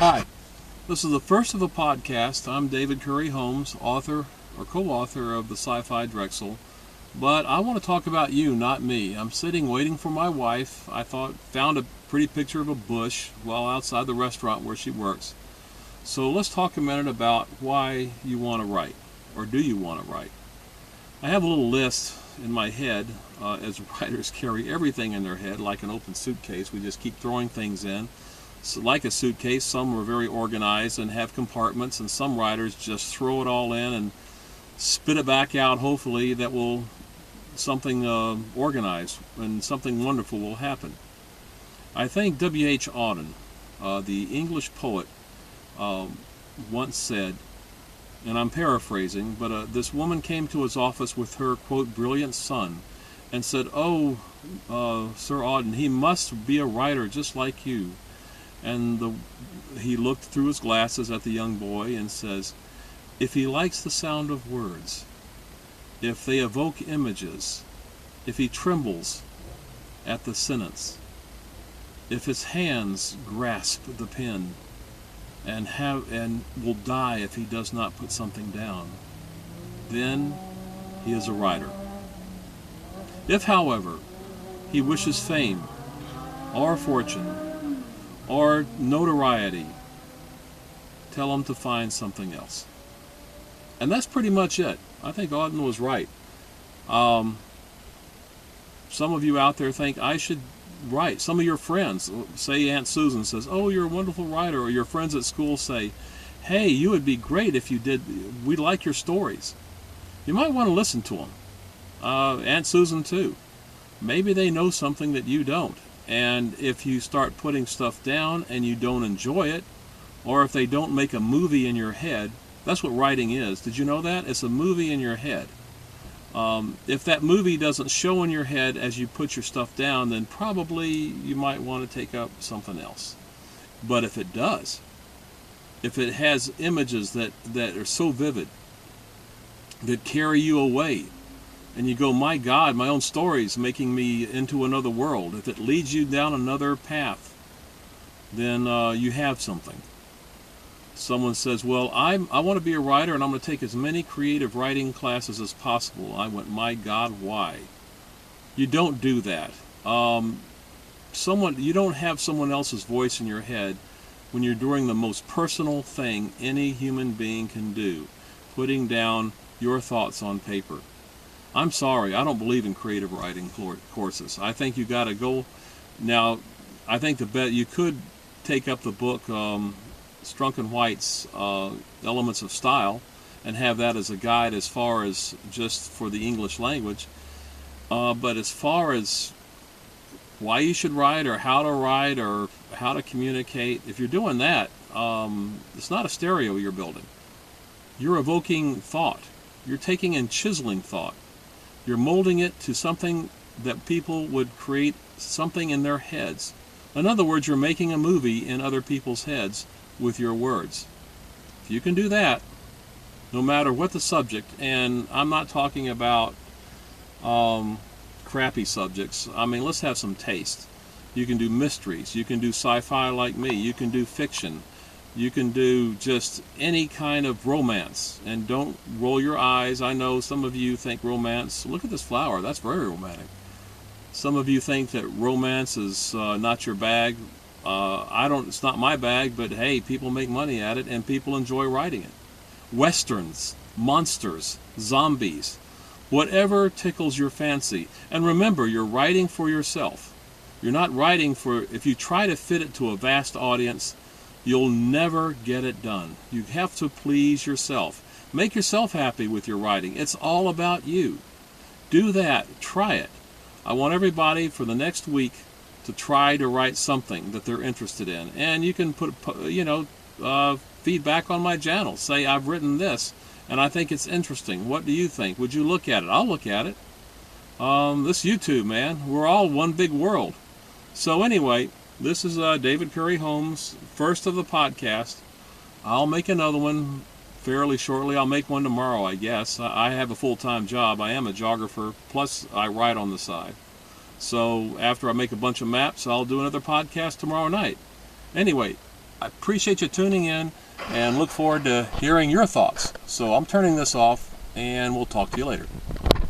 Hi, this is the first of a podcast. I'm David Curry Holmes, author or co-author of the Sci-Fi Drexel, but I want to talk about you, not me. I'm sitting waiting for my wife. Found a pretty picture of a bush while outside the restaurant where she works. So let's talk a minute about why you want to write, or do you want to write? I have a little list in my head, as writers carry everything in their head like an open suitcase. We just keep throwing things in. So like a suitcase, some are very organized and have compartments, and some writers just throw it all in and spit it back out. Hopefully that will something organized and something wonderful will happen. I think W.H. Auden, the English poet, once said, and I'm paraphrasing, but this woman came to his office with her, quote, brilliant son, and said, "Oh, Sir Auden, he must be a writer just like you." And he looked through his glasses at the young boy and says, "If he likes the sound of words, if they evoke images, if he trembles at the sentence, if his hands grasp the pen, and will die if he does not put something down, then he is a writer. If, however, he wishes fame or fortune or notoriety, tell him to find something else." And that's pretty much it. I think Auden was right. Some of you out there think I should write. Some of your friends, say Aunt Susan says, "Oh, you're a wonderful writer," or your friends at school say, "Hey, you would be great if you did. We like your stories." You might want to listen to them. Aunt Susan too. Maybe they know something that you don't. And if you start putting stuff down and you don't enjoy it, or if they don't make a movie in your head, that's what writing is. Did you know that? It's a movie in your head. If that movie doesn't show in your head as you put your stuff down, then probably you might want to take up something else. But if it does, if it has images that are so vivid, that carry you away, and you go, "My God, my own story's making me into another world," if it leads you down another path, then you have something. Someone says, "Well, I want to be a writer and I'm going to take as many creative writing classes as possible." I went, "My God, why?" You don't do that. You don't have someone else's voice in your head when you're doing the most personal thing any human being can do, putting down your thoughts on paper. I'm sorry, I don't believe in creative writing courses. I think you got to go. Now, I think you could take up the book Strunk & White's Elements of Style and have that as a guide as far as just for the English language. But as far as why you should write or how to communicate, if you're doing that, it's not a stereo you're building. You're evoking thought. You're taking and chiseling thought. You're molding it to something that people would create something in their heads. In other words, you're making a movie in other people's heads with your words. If you can do that, no matter what the subject, and I'm not talking about crappy subjects. I mean, let's have some taste. You can do mysteries. You can do sci-fi like me. You can do fiction. You can do just any kind of romance. And don't roll your eyes. I know some of you think romance, look at this flower, that's very romantic. Some of you think that romance is not your bag. It's not my bag, but hey, people make money at it and people enjoy writing it. Westerns, monsters, zombies, whatever tickles your fancy. And remember, you're writing for yourself. You're not writing if you try to fit it to a vast audience, you'll never get it done. You have to please yourself. Make yourself happy with your writing. It's all about you. Do that. Try it. I want everybody for the next week to try to write something that they're interested in. And you can put feedback on my channel. Say, "I've written this, and I think it's interesting. What do you think? Would you look at it?" I'll look at it. This YouTube, man, we're all one big world. So anyway, this is David Curry Holmes, first of the podcast. I'll make another one fairly shortly. I'll make one tomorrow, I guess. I have a full-time job. I am a geographer, plus I write on the side. So after I make a bunch of maps, I'll do another podcast tomorrow night. Anyway, I appreciate you tuning in and look forward to hearing your thoughts. So I'm turning this off, and we'll talk to you later.